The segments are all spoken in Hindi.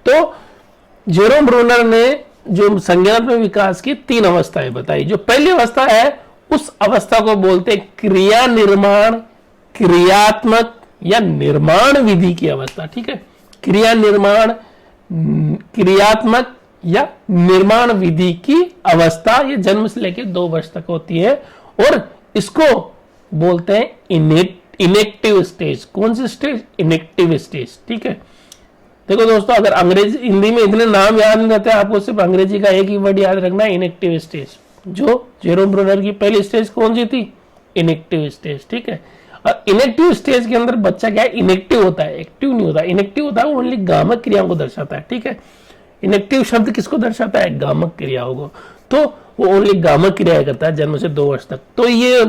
तो जेरोम ब्रूनर ने जो संज्ञानात्मक विकास की 3 अवस्थाएं बताई। जो पहली अवस्था है उस अवस्था को बोलते हैं क्रिया निर्माण, क्रियात्मक या निर्माण विधि की अवस्था। ठीक है, क्रिया निर्माण, क्रियात्मक या निर्माण विधि की अवस्था ये जन्म से लेकर 2 वर्ष तक होती है और इसको बोलते हैं इनेक्टिव स्टेज। कौन सी स्टेज? Inactive stage. ठीक है, देखो दोस्तों, अगर अंग्रेजी हिंदी में इतने नाम याद नहीं रहते आपको, सिर्फ अंग्रेजी का एक ही वर्ड याद रखना है, इनेक्टिव स्टेज। जो जेरोम ब्रूनर की पहली स्टेज कौन सी थी? Inactive stage. ठीक है, और इनेक्टिव स्टेज के अंदर बच्चा क्या है? इनेक्टिव होता है, एक्टिव नहीं होता। इनेक्टिव होता है ओनली गामक क्रियाओं को दर्शाता है। ठीक है, इनेक्टिव शब्द किसको दर्शाता है? गामक क्रियाओं को। तो वो ओनली गामक क्रिया करता है जन्म से 2 वर्ष तक। तो ये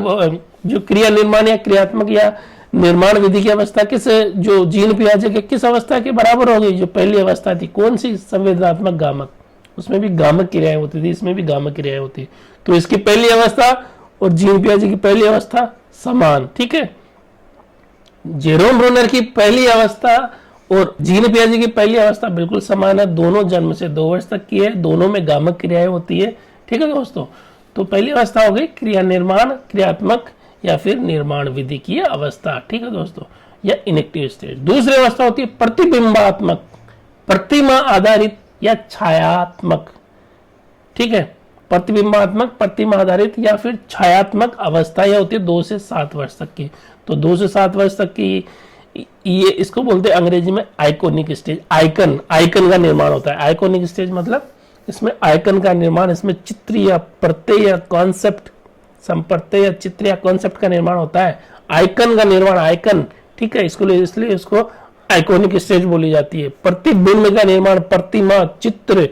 जो क्रिया निर्माण या क्रियात्मक या निर्माण विधि की अवस्था किस, जो जीन पियाजे के किस अवस्था के बराबर हो गई? जो पहली अवस्था थी, कौन सी? संवेदनात्मक गामक। उसमें भी गामक क्रियाएं होती थी, इसमें भी गामक क्रियाएं होती। तो इसकी पहली अवस्था और जीन पियाजे की पहली अवस्था समान। ठीक है, जेरोम ब्रूनर की पहली अवस्था और जीन पियाजे की पहली अवस्था बिल्कुल समान है। दोनों जन्म से 2 वर्ष तक की है, दोनों में गामक क्रियाएं होती है। ठीक है दोस्तों, तो पहली अवस्था हो गई क्रिया निर्माण, क्रियात्मक या फिर निर्माण विधि की अवस्था। ठीक है दोस्तों, या इनेक्टिव स्टेज। दूसरी अवस्था होती है प्रतिबिंबात्मक, प्रतिमा आधारित या छायात्मक। ठीक है, प्रतिबिंबात्मक, प्रतिमा आधारित या फिर छायात्मक अवस्था यह होती है 2 से 7 वर्ष तक की। तो 2 से 7 वर्ष तक की ये इसको बोलते हैं अंग्रेजी में आइकोनिक स्टेज। आइकन, आइकन का निर्माण होता है। आइकोनिक स्टेज मतलब इसमें आइकन का निर्माण, इसमें चित्र या प्रत्यय या कॉन्सेप्ट, संप्रत्यय या चित्र या कॉन्सेप्ट का निर्माण होता है। आइकन का निर्माण, आइकन। ठीक है, इसलिए इसको आइकोनिक स्टेज बोली जाती है। प्रतिबिंब का निर्माण, प्रतिमा, चित्र।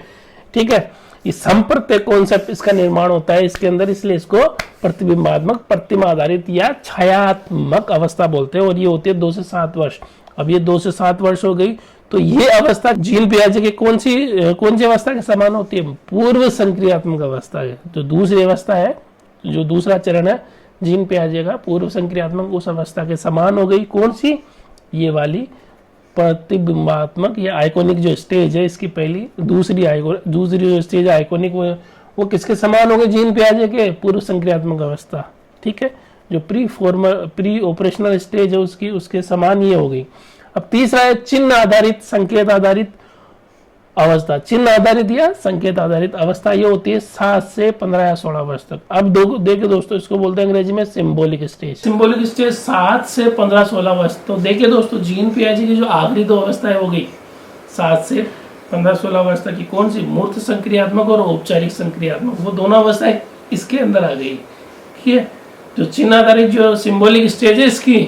ठीक है, ये संप्रत्यय कॉन्सेप्ट इसका निर्माण होता है इसके अंदर, इसलिए इसको प्रतिबिंबात्मक, प्रतिमा आधारित या छायात्मक अवस्था बोलते हैं। और ये होती है 2 से 7 वर्ष। अब ये 2 से 7 वर्ष हो गई, तो ये अवस्था जीन पियाजे की कौन सी अवस्था के समान होती है? पूर्व संक्रियात्मक अवस्था है। जो दूसरी अवस्था है, जो दूसरा चरण है जीन पियाजे का, पूर्व संक्रियात्मक, उस अवस्था के समान हो गई। कौन सी? ये वाली प्रतिबिंबात्मक या आइकोनिक जो स्टेज है इसकी पहली, दूसरी जो स्टेज आइकोनिक वो किसके समान हो गई? जीन पियाजे के पूर्व संक्रियात्मक अवस्था। ठीक है, जो प्री ऑपरेशनल स्टेज है उसके समान ये हो गई। अब तीसरा है चिन्ह आधारित, संकेत आधारित अवस्था। चिन्ह आधारित या संकेत आधारित अवस्था ये होती है 7 से 15 या 16 वर्ष तक। अब देखिए दोस्तों, इसको बोलते हैं अंग्रेजी में सिंबॉलिक स्टेज। सिंबॉलिक स्टेज 7 से 15-16 वर्ष। तो देखिए दोस्तों, जीन पियाजे की जो आखिरी 2 अवस्थाएं हो गई 7 से 15-16 वर्ष तक की, कौन सी? मूर्त संक्रियात्मक और औपचारिक संक्रियात्मक। वो दोनों अवस्थाएं इसके अंदर आ गई। ठीक है, जो चिन्ह आधारित जो सिंबॉलिक स्टेज है इसकी,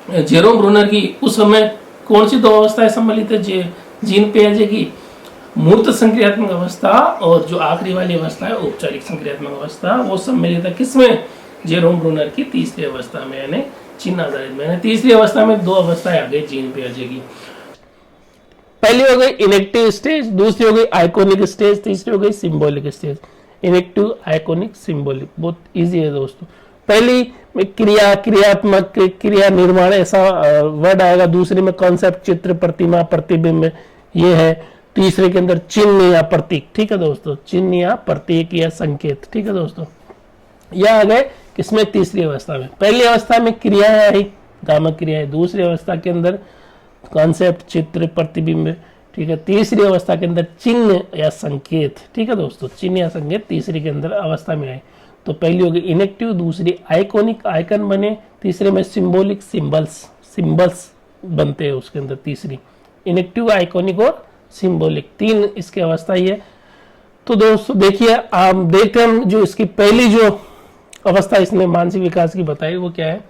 जेरोम ब्रूनर की, उस समय कौन सी 2 अवस्थाएं सम्मिलित है? जीन पियाजे की मूर्त संक्रियात्मक अवस्था और जो आखिरी वाली अवस्था है औपचारिक संक्रियात्मक अवस्था, वो सम्मिलित है किसमें? जेरोम ब्रूनर की तीसरी अवस्था में, यानी चिन्ह आधारित में। तीसरी अवस्था में 2 अवस्थाएं आ गई जीन पियाजे की। पहली हो गई इनेक्टिव स्टेज, दूसरी हो गई आइकोनिक स्टेज, तीसरी हो गई symbolic stage. Inactive, iconic, symbolic, बहुत इजी है दोस्तों। पहली में क्रिया, क्रियात्मक, क्रिया निर्माण ऐसा वर्ड आएगा। दूसरे में कॉन्सेप्ट, चित्र, प्रतिमा, प्रतिबिंब ये है। तीसरे के अंदर चिन्ह या प्रतीक। ठीक है दोस्तों, चिन्ह या प्रतीक या संकेत। ठीक है दोस्तों, यह आ गए किसमें? तीसरी अवस्था में। पहली अवस्था में क्रियाएं आई, गामक क्रियाएं। दूसरी अवस्था के अंदर कॉन्सेप्ट, चित्र, प्रतिबिंब। ठीक है, तीसरी अवस्था के अंदर चिन्ह या संकेत। ठीक है दोस्तों, चिन्ह या संकेत तीसरी के अंदर अवस्था में आए। तो पहली होगी इनेक्टिव, दूसरी आइकोनिक, आइकन बने। तीसरे में सिंबॉलिक, सिंबल्स बनते हैं उसके अंदर। तीसरी इनेक्टिव, आइकोनिक और सिंबॉलिक, 3 इसकी अवस्था ही है। तो दोस्तों देखिए, आप देखते हैं जो इसकी पहली जो अवस्था इसने मानसिक विकास की बताई वो क्या है?